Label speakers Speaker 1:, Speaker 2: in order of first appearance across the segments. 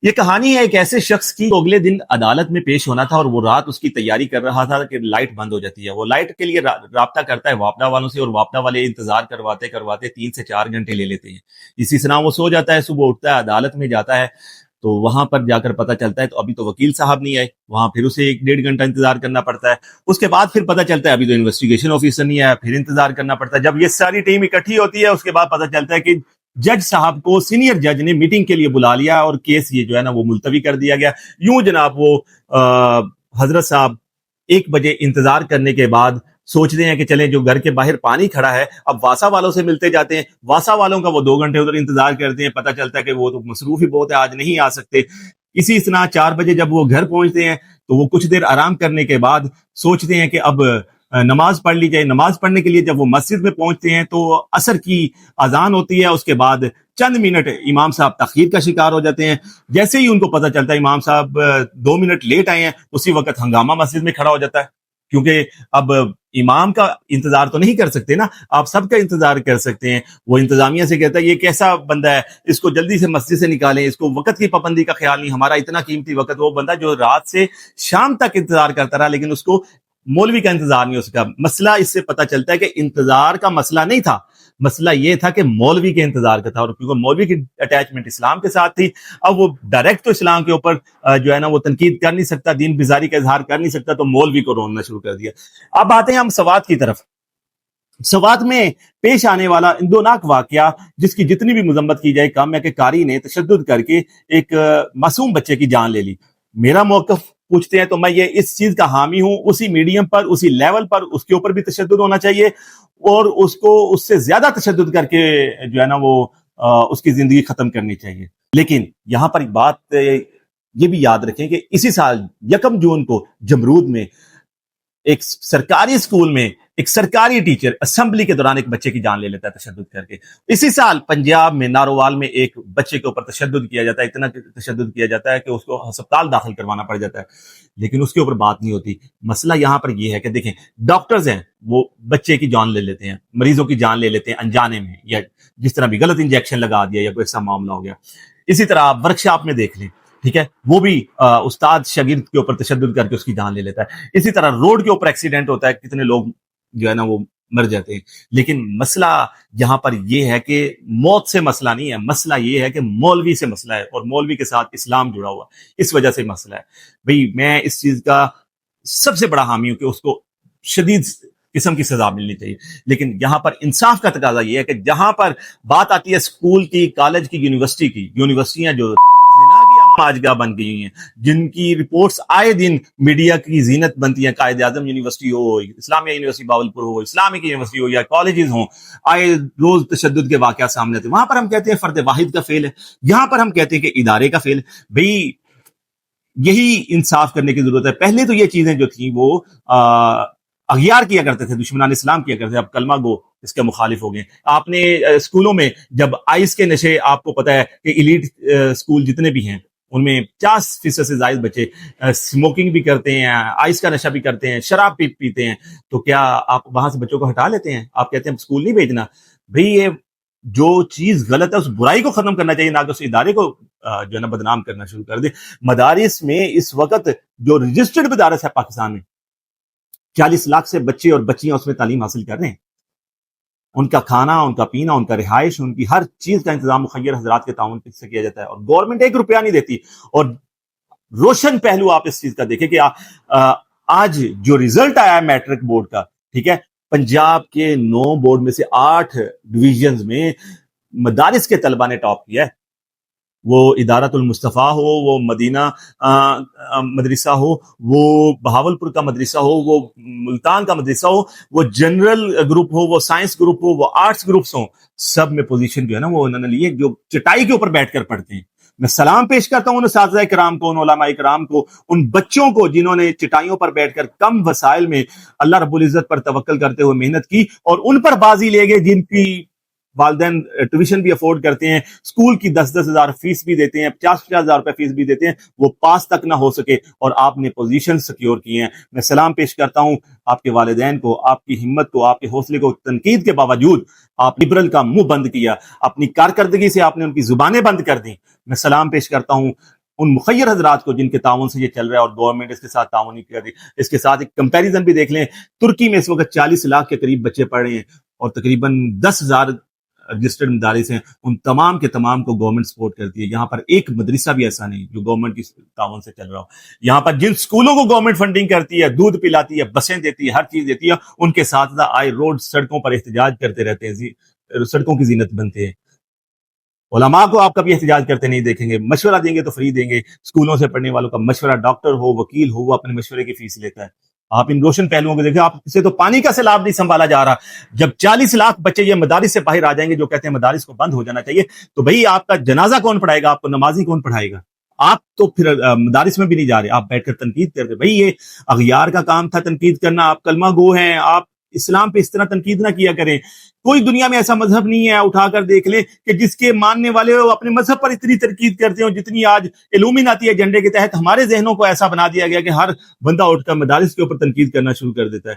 Speaker 1: یہ کہانی ہے ایک ایسے شخص کی اگلے دن عدالت میں پیش ہونا تھا اور وہ رات اس کی تیاری کر رہا تھا کہ لائٹ بند ہو جاتی ہے. وہ لائٹ کے لیے رابطہ کرتا ہے واپڈا والوں سے اور واپڈا والے انتظار کرواتے کرواتے 3 سے 4 گھنٹے لے لیتے ہیں. اسی طرح وہ سو جاتا ہے, صبح اٹھتا ہے, عدالت میں جاتا ہے تو وہاں پر جا کر پتہ چلتا ہے تو ابھی تو وکیل صاحب نہیں آئے. وہاں پھر اسے 1-1.5 گھنٹہ انتظار کرنا پڑتا ہے. اس کے بعد پھر پتہ چلتا ہے ابھی تو انویسٹیگیشن آفیسر نہیں آیا, پھر انتظار کرنا پڑتا ہے. جب یہ ساری ٹیم اکٹھی ہوتی ہے اس کے بعد پتہ چلتا ہے کہ جج صاحب کو سینئر جج نے میٹنگ کے لیے بلا لیا اور کیس یہ جو ہے نا وہ ملتوی کر دیا گیا. یوں جناب وہ حضرت صاحب 1 بجے انتظار کرنے کے بعد سوچتے ہیں کہ چلیں جو گھر کے باہر پانی کھڑا ہے اب واسا والوں سے ملتے جاتے ہیں. واسا والوں کا وہ 2 گھنٹے ادھر انتظار کرتے ہیں, پتہ چلتا ہے کہ وہ تو مصروف ہی بہت ہے, آج نہیں آ سکتے. اسی طرح 4 بجے جب وہ گھر پہنچتے ہیں تو وہ کچھ دیر آرام کرنے کے بعد سوچتے ہیں کہ اب نماز پڑھ لی جائے. نماز پڑھنے کے لیے جب وہ مسجد میں پہنچتے ہیں تو عصر کی اذان ہوتی ہے. اس کے بعد چند منٹ امام صاحب تاخیر کا شکار ہو جاتے ہیں. جیسے ہی ان کو پتہ چلتا ہے امام صاحب 2 منٹ لیٹ آئے ہیں, اسی وقت ہنگامہ مسجد میں کھڑا ہو جاتا ہے, کیونکہ اب امام کا انتظار تو نہیں کر سکتے نا, آپ سب کا انتظار کر سکتے ہیں. وہ انتظامیہ سے کہتا ہے یہ کیسا بندہ ہے, اس کو جلدی سے مسجد سے نکالیں, اس کو وقت کی پابندی کا خیال نہیں, ہمارا اتنا قیمتی وقت. وہ بندہ جو رات سے شام تک انتظار کرتا رہا لیکن اس کو مولوی کا انتظار نہیں ہو سکا. مسئلہ اس سے پتہ چلتا ہے کہ انتظار کا مسئلہ نہیں تھا, مسئلہ یہ تھا کہ مولوی کے انتظار کا تھا. اور کیونکہ مولوی کی اٹیچمنٹ اسلام کے ساتھ تھی, اب وہ ڈائریکٹ تو اسلام کے اوپر جو ہے نا وہ تنقید کر نہیں سکتا, دین بیزاری کا اظہار کر نہیں سکتا, تو مولوی کو رونا شروع کر دیا. اب آتے ہیں ہم سوات کی طرف. سوات میں پیش آنے والا اندوناک واقعہ جس کی جتنی بھی مذمت کی جائے کم ہے کہ قاری نے تشدد کر کے ایک معصوم بچے کی جان لے لی. میرا موقف پوچھتے ہیں تو میں یہ اس چیز کا حامی ہوں, اسی میڈیم پر اسی لیول پر اس کے اوپر بھی تشدد ہونا چاہیے اور اس کو اس سے زیادہ تشدد کر کے جو ہے نا وہ اس کی زندگی ختم کرنی چاہیے. لیکن یہاں پر ایک بات یہ بھی یاد رکھیں کہ اسی سال 1 جون کو جمرود میں ایک سرکاری اسکول میں ایک سرکاری ٹیچر اسمبلی کے دوران ایک بچے کی جان لے لیتا ہے تشدد کر کے. اسی سال پنجاب میں نارووال میں ایک بچے کے اوپر تشدد کیا جاتا ہے, اتنا تشدد کیا جاتا ہے کہ اس کو ہسپتال داخل کروانا پڑ جاتا ہے, لیکن اس کے اوپر بات نہیں ہوتی. مسئلہ یہاں پر یہ ہے کہ دیکھیں ڈاکٹرز ہیں وہ بچے کی جان لے لیتے ہیں, مریضوں کی جان لے لیتے ہیں انجانے میں, یا جس طرح بھی غلط انجیکشن لگا دیا یا کوئی ایسا معاملہ ہو گیا. اسی طرح آپ ورکشاپ میں دیکھ لیں, ٹھیک ہے, وہ بھی استاد شاگرد کے اوپر تشدد کر کے اس کی جان لے لیتا ہے. اسی طرح روڈ کے اوپر ایکسیڈنٹ ہوتا ہے, کتنے لوگ جو ہے نا وہ مر جاتے ہیں. لیکن مسئلہ یہاں پر یہ ہے کہ موت سے مسئلہ نہیں ہے, مسئلہ یہ ہے کہ مولوی سے مسئلہ ہے اور مولوی کے ساتھ اسلام جڑا ہوا, اس وجہ سے مسئلہ ہے. بھئی میں اس چیز کا سب سے بڑا حامی ہوں کہ اس کو شدید قسم کی سزا ملنی چاہیے. لیکن یہاں پر انصاف کا تقاضا یہ ہے کہ جہاں پر بات آتی ہے اسکول کی, کالج کی, یونیورسٹی کی, یونیورسٹیاں جو زنا کی آجگاہ بن گئی ہیں, جن کی رپورٹس آئے دن میڈیا کی زینت بنتی ہیں, قائد اعظم یونیورسٹی ہو, اسلامیہ یونیورسٹی باولپور ہو, اسلامک یونیورسٹی ہو یا کالجز ہوں, آئے روز تشدد کے واقعات سامنے آتے ہیں. وہاں پر ہم کہتے ہیں فرد واحد کا فیل ہے, یہاں پر ہم کہتے ہیں کہ ادارے کا فیل ہے. بھئی یہی انصاف کرنے کی ضرورت ہے. پہلے تو یہ چیزیں جو تھیں وہ اغیار کیا کرتے تھے, دشمنان اسلام کیا کرتے تھے, اب کلمہ گو اس کے مخالف ہو گئے. آپ نے اسکولوں میں جب آئس کے نشے, آپ کو پتا ہے کہ ایلیٹ اسکول جتنے بھی ہیں ان میں 50% سے زائد بچے اسموکنگ بھی کرتے ہیں, آئس کا نشہ بھی کرتے ہیں, شراب پیتے ہیں, تو کیا آپ وہاں سے بچوں کو ہٹا لیتے ہیں؟ آپ کہتے ہیں اسکول نہیں بھیجنا. بھئی یہ جو چیز غلط ہے اس برائی کو ختم کرنا چاہیے, نہ کہ اس ادارے کو جو ہے نا بدنام کرنا شروع کر دے. مدارس میں اس وقت جو رجسٹرڈ مدارس ہے پاکستان میں 40 لاکھ سے بچے اور بچیاں اس میں تعلیم حاصل کر رہے ہیں. ان کا کھانا, ان کا پینا, ان کا رہائش, ان کی ہر چیز کا انتظام مخیر حضرات کے تعاون سے کیا جاتا ہے, اور گورنمنٹ 1 روپیہ نہیں دیتی. اور روشن پہلو آپ اس چیز کا دیکھیں کہ آج جو ریزلٹ آیا ہے میٹرک بورڈ کا, ٹھیک ہے, پنجاب کے 9 بورڈ میں سے 8 ڈویژنز میں مدارس کے طلبہ نے ٹاپ کیا ہے. وہ ادارت المصطفیٰ ہو, وہ مدینہ مدرسہ ہو, وہ بہاولپور کا مدرسہ ہو, وہ ملتان کا مدرسہ ہو, وہ جنرل گروپ ہو, وہ سائنس گروپ ہو, وہ آرٹس گروپس ہوں, سب میں پوزیشن جو ہے نا وہ انہوں نے لیے جو چٹائی کے اوپر بیٹھ کر پڑھتے ہیں. میں سلام پیش کرتا ہوں ان اساتذہ کرام کو, ان علماء کرام کو, ان بچوں کو جنہوں نے چٹائیوں پر بیٹھ کر کم وسائل میں اللہ رب العزت پر توکل کرتے ہوئے محنت کی, اور ان پر بازی لے گئے جن کی والدین ٹیوشن بھی افورڈ کرتے ہیں, اسکول کی 10-10 ہزار فیس بھی دیتے ہیں, 50-50 ہزار روپے فیس بھی دیتے ہیں, وہ پاس تک نہ ہو سکے, اور آپ نے پوزیشن سیکیور کی ہیں. میں سلام پیش کرتا ہوں آپ کے والدین کو, آپ کی ہمت کو, آپ کے حوصلے کو. تنقید کے باوجود آپ لبرل کا منہ بند کیا, اپنی کارکردگی سے آپ نے ان کی زبانیں بند کر دی. میں سلام پیش کرتا ہوں ان مخیر حضرات کو جن کے تعاون سے یہ چل رہا ہے اور گورنمنٹ اس کے ساتھ تعاون نہیں کر رہی. اس کے ساتھ ایک کمپیریزن بھی دیکھ لیں, ترکی میں اس وقت 40 لاکھ کے قریب بچے پڑھ رہے ہیں اور تقریباً 10,000 رجسٹرڈ مدارس ہیں, ان تمام کے تمام کو گورنمنٹ سپورٹ کرتی ہے. یہاں پر ایک مدرسہ بھی ایسا نہیں جو گورنمنٹ کی تعاون سے چل رہا ہو. یہاں پر جن سکولوں کو گورنمنٹ فنڈنگ کرتی ہے, دودھ پلاتی ہے, بسیں دیتی ہے, ہر چیز دیتی ہے, ان کے ساتھ آئے روڈ سڑکوں پر احتجاج کرتے رہتے ہیں, سڑکوں کی زینت بنتے ہیں. علماء کو آپ کبھی احتجاج کرتے نہیں دیکھیں گے, مشورہ دیں گے تو فری دیں گے. اسکولوں سے پڑھنے والوں کا مشورہ, ڈاکٹر ہو, وکیل ہو, وہ اپنے مشورے کی فیس لیتا ہے. آپ ان روشن پہلوؤں کو دیکھیں, آپ سے تو پانی کا سیلاب نہیں سنبھالا جا رہا. جب 40 لاکھ بچے یہ مدارس سے باہر آ جائیں گے جو کہتے ہیں مدارس کو بند ہو جانا چاہیے, تو بھئی آپ کا جنازہ کون پڑھائے گا, آپ کو نمازی کون پڑھائے گا؟ آپ تو پھر مدارس میں بھی نہیں جا رہے, آپ بیٹھ کر تنقید کر رہے. بھئی یہ اغیار کا کام تھا تنقید کرنا, آپ کلمہ گو ہیں, آپ اسلام پہ اس طرح تنقید نہ کیا کریں. کوئی دنیا میں ایسا مذہب نہیں ہے, اٹھا کر دیکھ لیں, کہ جس کے ماننے والے اپنے مذہب پر اتنی تنقید کرتے ہوں جتنی آج الومناتی ایجنڈے کے تحت ہمارے ذہنوں کو ایسا بنا دیا گیا کہ ہر بندہ اٹھ کر مدارس کے اوپر تنقید کرنا شروع کر دیتا ہے.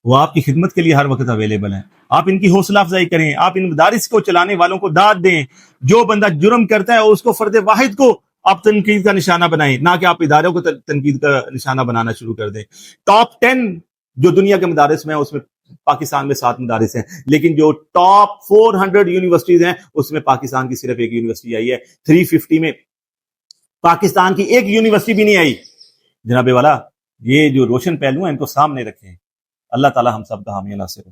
Speaker 1: وہ آپ کی خدمت کے لیے ہر وقت اویلیبل ہیں. آپ ان کی حوصلہ افزائی کریں, آپ ان مدارس کو چلانے والوں کو داد دیں. جو بندہ جرم کرتا ہے اس کو فرد واحد کو آپ تنقید کا نشانہ بنائیں, نہ کہ آپ اداروں کو تنقید کا نشانہ بنانا شروع کر دیں. ٹاپ 10 جو دنیا کے مدارس میں ہیں اس میں پاکستان میں 7 مدارس ہیں, لیکن جو ٹاپ 400 یونیورسٹیز ہیں اس میں پاکستان کی صرف ایک یونیورسٹی آئی ہے. 350 میں پاکستان کی ایک یونیورسٹی بھی نہیں آئی. جناب والا, یہ جو روشن پہلو ہیں ان کو سامنے رکھیں. اللہ تعالی ہم سب کا حامی ناصر ہو.